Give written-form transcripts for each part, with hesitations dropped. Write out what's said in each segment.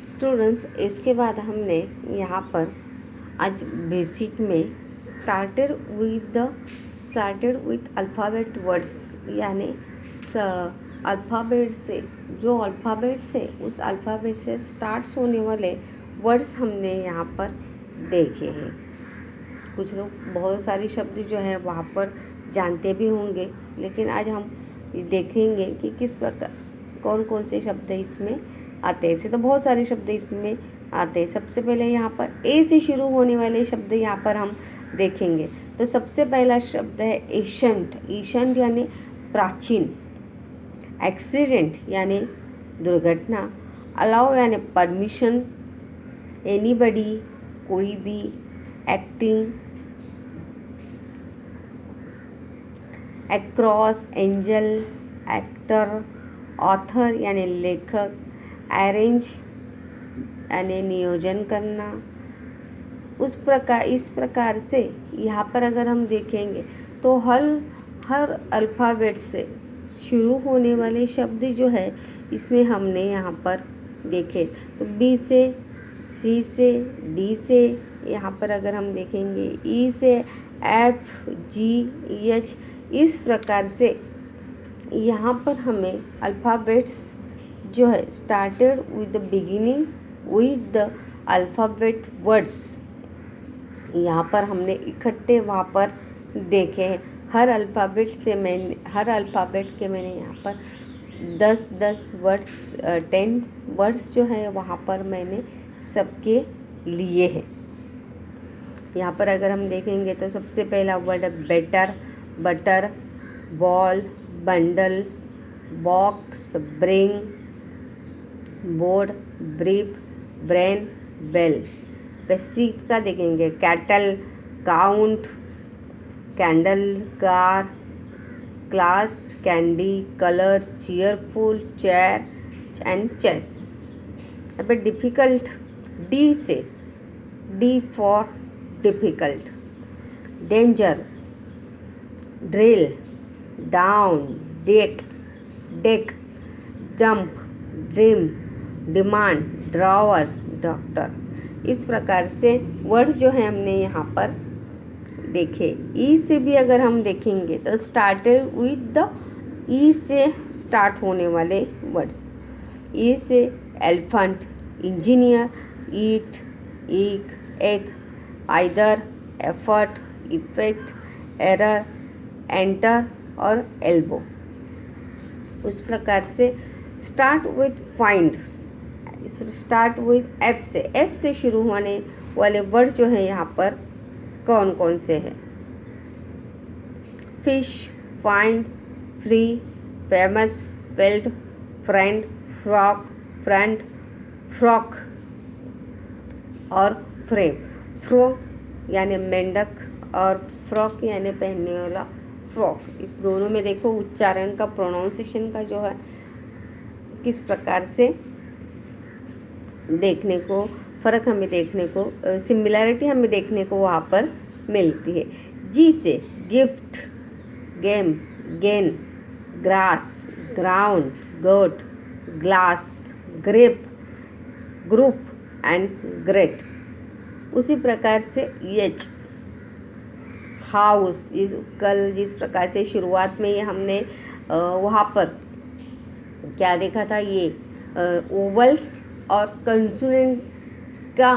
Students, इसके बाद हमने यहाँ पर आज बेसिक में स्टार्टेड विथ अल्फ़ाबेट वर्ड्स, यानी अल्फ़ाबेट से जो अल्फ़ाबेट से उस अल्फ़ाबेट से स्टार्ट्स होने वाले वर्ड्स हमने यहाँ पर देखे हैं। कुछ लोग बहुत सारे शब्द जो है वहाँ पर जानते भी होंगे, लेकिन आज हम देखेंगे कि किस प्रकार कौन कौन से शब्द इसमें आते हैं। ऐसे तो बहुत सारे शब्द इसमें आते हैं। सबसे पहले यहाँ पर ए से शुरू होने वाले शब्द यहाँ पर हम देखेंगे। तो सबसे पहला शब्द है एशंट। एशंट यानी प्राचीन। एक्सीडेंट यानी दुर्घटना। अलाउ यानी परमिशन। एनीबडी कोई भी। Acting. Across angel. Actor. Author यानी लेखक। अरेंज यानी नियोजन करना। इस प्रकार से यहाँ पर अगर हम देखेंगे तो हर अल्फ़ाबेट से शुरू होने वाले शब्द जो है इसमें हमने यहाँ पर देखे। तो बी से, सी से, डी से, यहाँ पर अगर हम देखेंगे ई से, एफ, जी, एच, इस प्रकार से यहाँ पर हमें अल्फ़ाबेट्स जो है started with the beginning with the alphabet words यहाँ पर हमने इकट्ठे वहाँ पर देखे हैं। हर अल्फ़ाबेट के मैंने यहाँ पर 10 वर्ड्स 10 वर्ड्स जो है वहाँ पर मैंने सबके लिए हैं। यहाँ पर अगर हम देखेंगे तो सबसे पहला वर्ड है better, butter, ball, bundle, box, bring, board, brief, brain, bell. Basic का देखेंगे cattle, count, candle, car, class, candy, colour, cheerful, chair and chase. अब डिफ़िकल्ट, डी से, D for difficult. Danger, drill, down, deck, dump, dream, demand, drawer, doctor. इस प्रकार से words जो है हमने यहाँ पर देखे। ई से भी अगर हम देखेंगे तो स्टार्टेड विद द ई से स्टार्ट होने वाले वर्ड्स। ई से elephant, engineer, eat, eke, egg, either, effort, effect, error, enter और एल्बो। उस प्रकार से start with find, start with F से शुरू होने वाले वर्ड जो है यहाँ पर कौन कौन से हैं? Fish, find, free, famous, failed, friend, frock, front, frock और फ्रेम। फ्रॉक यानी मेंढक और फ्रॉक यानी पहनने वाला फ्रॉक। इस दोनों में देखो उच्चारण का, प्रोनाउंसिएशन का जो है किस प्रकार से देखने को फ़र्क हमें देखने को, सिमिलैरिटी हमें देखने को वहाँ पर मिलती है। जी से gift, game, gain, grass, ground, goat, glass, grip, group and great. उसी प्रकार से एच, हाउस। कल जिस प्रकार से शुरुआत में ये हमने वहाँ पर क्या देखा था, ये ओवल्स और कंसोनेंट का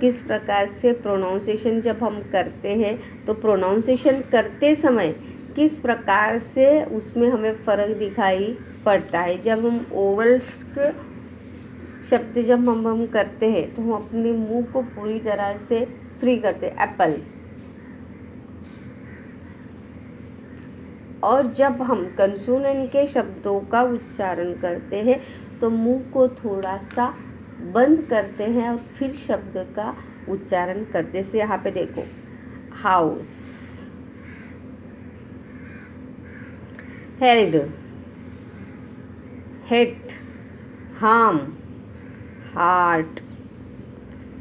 किस प्रकार से प्रोनाउंसिएशन जब हम करते हैं तो प्रोनाउंसिएशन करते समय किस प्रकार से उसमें हमें फ़र्क दिखाई पड़ता है। जब हम ओवल्स के शब्द जब हम करते हैं तो हम अपने मुंह को पूरी तरह से फ्री करते हैं, एप्पल। और जब हम कंसोनेंट के शब्दों का उच्चारण करते हैं तो मुंह को थोड़ा सा बंद करते हैं और फिर शब्द का उच्चारण करते हैं। यहाँ पे देखो, house, held, hate, harm, heart,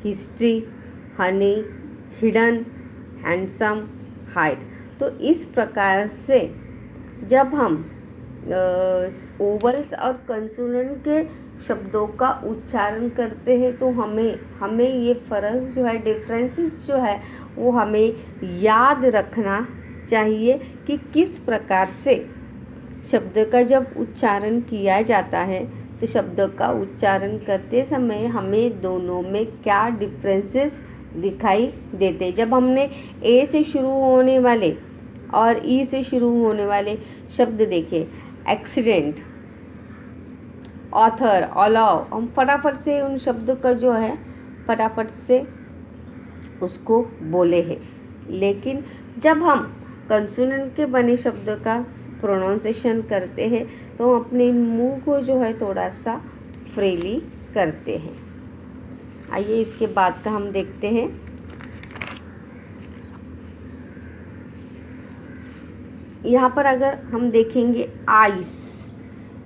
history, Honey, hidden, handsome, hide. तो इस प्रकार से जब हम ओवल्स और कंसोनेंट के शब्दों का उच्चारण करते हैं तो हमें हमें ये फ़र्क जो है, डिफरेंसेस जो है वो हमें याद रखना चाहिए कि किस प्रकार से शब्द का जब उच्चारण किया जाता है तो शब्द का उच्चारण करते समय हमें दोनों में क्या डिफरेंसेस दिखाई देते। जब हमने ए से शुरू होने वाले और ई से शुरू होने वाले शब्द देखे, एक्सीडेंट, ऑथर, अलाउ, हम फटाफट से उन शब्द का जो है फटाफट से उसको बोले हैं। लेकिन जब हम कंसोनेंट के बने शब्द का प्रोनाउंसिएशन करते हैं तो हम अपने मुंह को जो है थोड़ा सा फ्रीली करते हैं। आइए इसके बाद का हम देखते हैं। यहाँ पर अगर हम देखेंगे ice,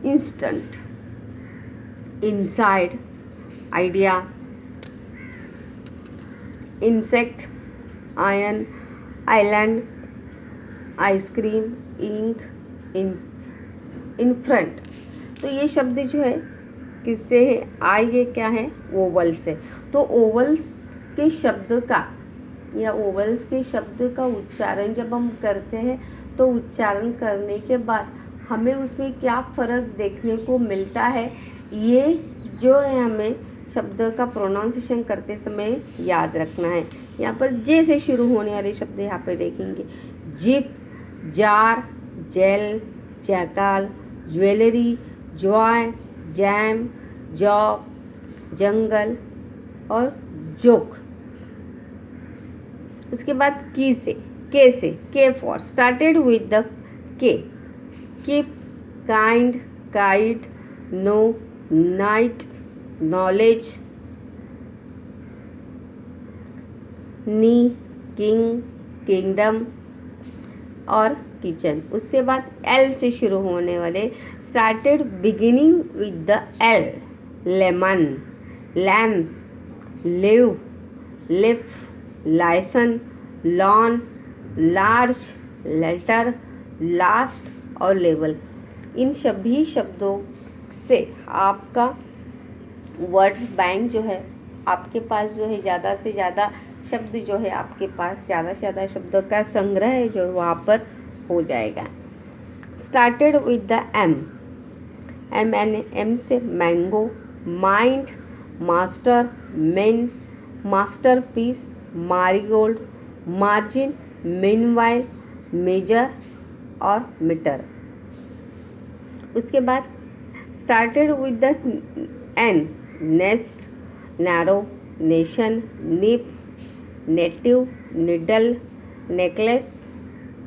instant, inside, idea, insect, ion, island, ice cream, ink, in front, तो ये शब्द जो है किससे है? ये क्या है? ओवल्स से। तो ओवल्स के शब्द का या ओवल्स के शब्द का उच्चारण जब हम करते हैं तो उच्चारण करने के बाद हमें उसमें क्या फ़र्क देखने को मिलता है, ये जो है हमें शब्द का प्रोनाउंसिएशन करते समय याद रखना है। यहाँ पर जे से शुरू होने वाले शब्द यहाँ पे देखेंगे, jeep, jar, jail, jackal, jewellery, joy, jam, job, jungle और जोक। उसके बाद की से, K for, started with the K, keep, kind, kite, know, knight, knowledge, knee, king, kingdom और किचन। उसके बाद एल से शुरू होने वाले, started beginning with the L, lemon, lamp, live, leaf, license, lawn, large, letter, last और level. इन सभी शब्दों से आपका वर्ड्स बैंक जो है आपके पास जो है ज़्यादा से ज़्यादा शब्द जो है आपके पास ज़्यादा से ज़्यादा शब्दों का संग्रह है जो वहाँ पर हो जाएगा। Started with the M, M से mango, mind, master, men, masterpiece, marigold, margin, meanwhile, major और मीटर। उसके बाद started with the N, nest, narrow, nation, nip, native, needle, necklace,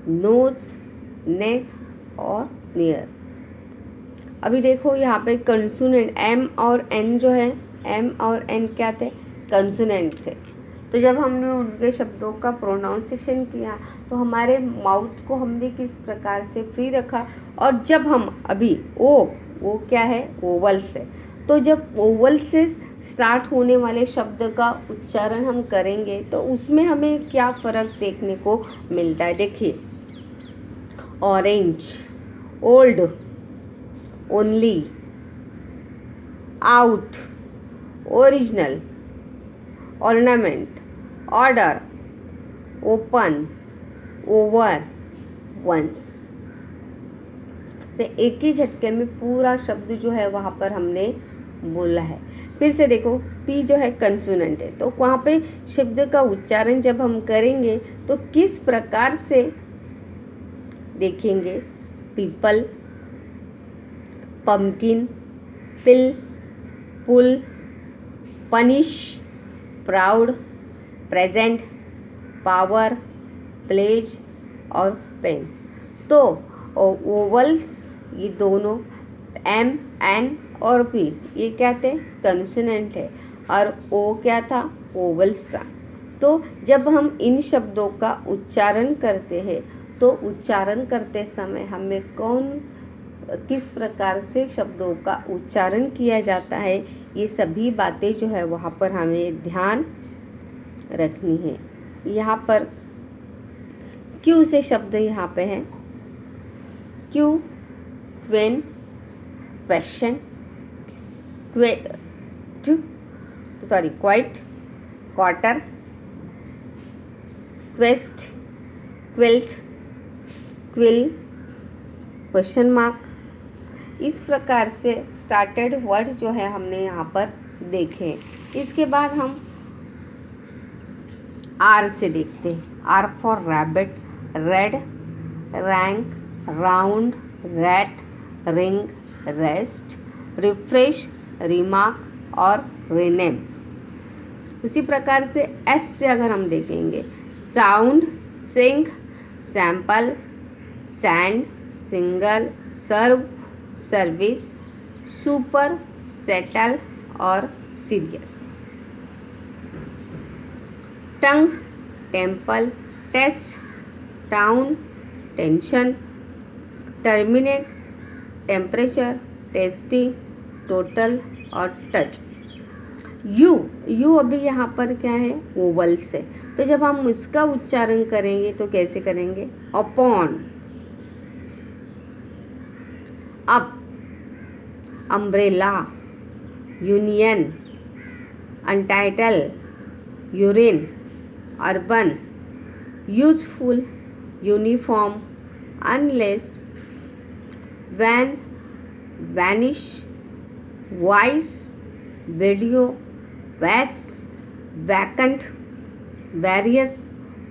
nose, neck और नियर। अभी देखो यहाँ पे कंसोनेंट एम और एन जो है, एम और एन क्या थे? कंसोनेंट थे। तो जब हमने उनके शब्दों का प्रोनाउंसिएशन किया तो हमारे माउथ को हमने किस प्रकार से फ्री रखा। और जब हम अभी वो क्या है? ओवल्स है। तो जब ओवल से स्टार्ट होने वाले शब्द का उच्चारण हम करेंगे तो उसमें हमें क्या फ़र्क देखने को मिलता है? देखिए, orange, old, only, out, original, ornament, order, open, over, once. तो एक ही झटके में पूरा शब्द जो है वहाँ पर हमने बोला है। फिर से देखो, पी जो है कंसोनेंट है तो वहाँ पे शब्द का उच्चारण जब हम करेंगे तो किस प्रकार से देखेंगे? People, pumpkin, pill, pull, punish, proud, present, power, pledge और पेन। तो ओवल्स ये दोनों एम, एन और पी ये क्या थे? कंसोनेंट है और ओ क्या था? ओवल्स था। तो जब हम इन शब्दों का उच्चारण करते हैं तो उच्चारण करते समय हमें किस प्रकार से शब्दों का उच्चारण किया जाता है, ये सभी बातें जो है वहाँ पर हमें ध्यान रखनी है। यहाँ पर क्यू से शब्द यहाँ पे हैं। Q, queen, question, quite, quarter, quest, quilt, quill, question mark. इस प्रकार से स्टार्टेड वर्ड जो है हमने यहाँ पर देखे। इसके बाद हम आर से देखते हैं। R for rabbit, red, rank, round, rat, ring, rest, refresh, remark और रिनेम। उसी प्रकार से एस से अगर हम देखेंगे, sound, sink, sample, sand, single, serve, service, super, settle और serious. Tongue, temple, test, town, tension, terminate, temperature, tasty, total और टच। यू अभी यहाँ पर क्या है, ओवल से, तो जब हम इसका उच्चारण करेंगे तो कैसे करेंगे, upon, up, umbrella, union, untitled, urine, urban, useful, uniform, unless, van, vanish, voice, video, vest, vacant, various,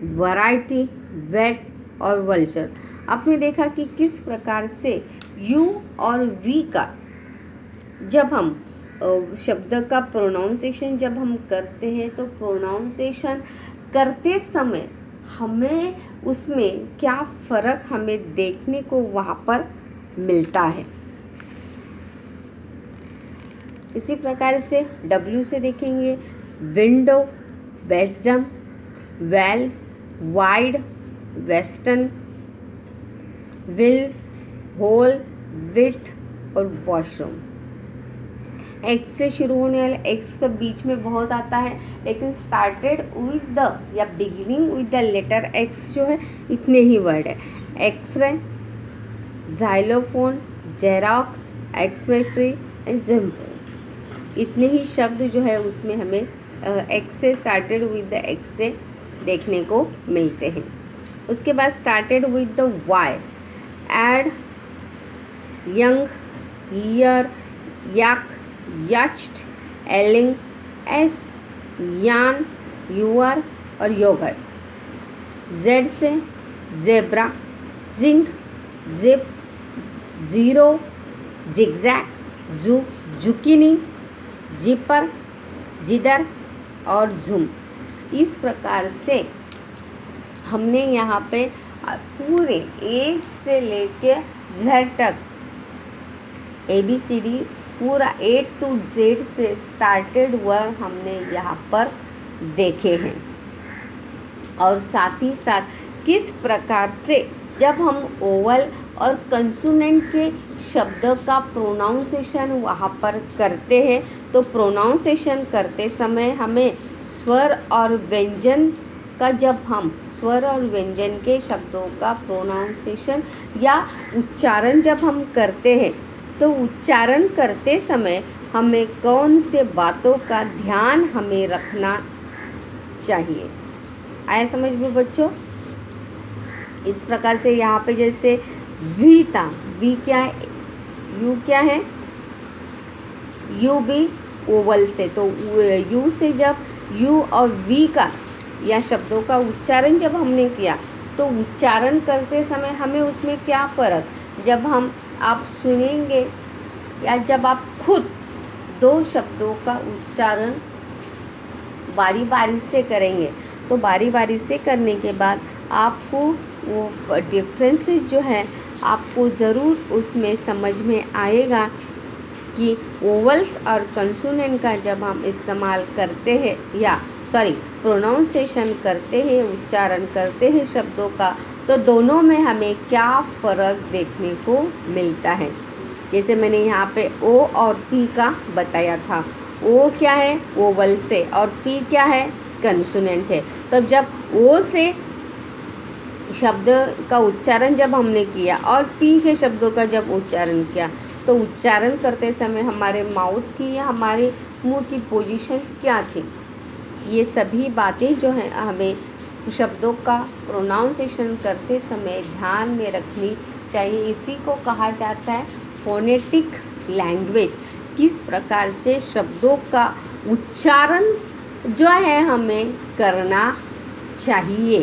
variety, vet और वल्चर। आपने देखा कि किस प्रकार से यू और वी का जब हम शब्द का प्रोनाउंसिएशन जब हम करते हैं तो प्रोनाउंसिएशन करते समय हमें उसमें क्या फ़र्क हमें देखने को वहाँ पर मिलता है। इसी प्रकार से W से देखेंगे, window, wisdom, well, wide, western, will, whole, wit और वॉशरूम। एक्स से शुरू होने वाले, एक्स तो बीच में बहुत आता है, लेकिन स्टार्टेड विद द या beginning with the letter X जो है इतने ही वर्ड है। एक्सरे, जाइलोफोन, जेरोक्स, एक्समेट्री एंड जिम्पो। इतने ही शब्द जो है उसमें हमें एक्स से स्टार्टेड विद द एक्स से देखने को मिलते हैं। उसके बाद स्टार्टेड विद द वाई, एड, young, year, yak, yacht, yelling, yes, yarn, your और योगर्ट। जेड से zebra, zinc, zip, zero, zigzag, zoo, zucchini, zipper, zither और झुम। इस प्रकार से हमने यहाँ पे पूरे एज से लेके जेड तक ABCD पूरा A to Z से स्टार्टेड वर्ड हमने यहाँ पर देखे हैं। और साथ ही साथ किस प्रकार से जब हम ओवल और कंसोनेंट के शब्द का प्रोनाउंसिएशन वहाँ पर करते हैं तो प्रोनाउंसिएशन करते समय हमें स्वर और व्यंजन का, जब हम स्वर और व्यंजन के शब्दों का प्रोनाउंसिएशन या उच्चारण जब हम करते हैं तो उच्चारण करते समय हमें कौन से बातों का ध्यान हमें रखना चाहिए। आया समझ में बच्चों? इस प्रकार से यहाँ पे जैसे वी था, वी क्या है, यू क्या है, यू भी ओवल से, तो यू से जब यू और वी का या शब्दों का उच्चारण जब हमने किया तो उच्चारण करते समय हमें उसमें क्या फ़र्क, जब हम आप सुनेंगे या जब आप खुद दो शब्दों का उच्चारण बारी बारी से करेंगे तो बारी बारी से करने के बाद आपको वो डिफरेंसेस जो है आपको ज़रूर उसमें समझ में आएगा कि ओवल्स और कंसोनेंट का जब हम इस्तेमाल करते हैं या प्रोनाउंसिएशन करते हैं, उच्चारण करते हैं शब्दों का, तो दोनों में हमें क्या फ़र्क देखने को मिलता है। जैसे मैंने यहाँ पे ओ और पी का बताया था। ओ क्या है, ओवल से, और पी क्या है, कंसोनेंट है। तब जब ओ से शब्द का उच्चारण जब हमने किया और पी के शब्दों का जब उच्चारण किया तो उच्चारण करते समय हमारे माउथ की या हमारे मुंह की पोजीशन क्या थी, ये सभी बातें जो हैं हमें शब्दों का प्रोनाउंसिएशन करते समय ध्यान में रखनी चाहिए। इसी को कहा जाता है फोनेटिक लैंग्वेज। किस प्रकार से शब्दों का उच्चारण जो है हमें करना चाहिए।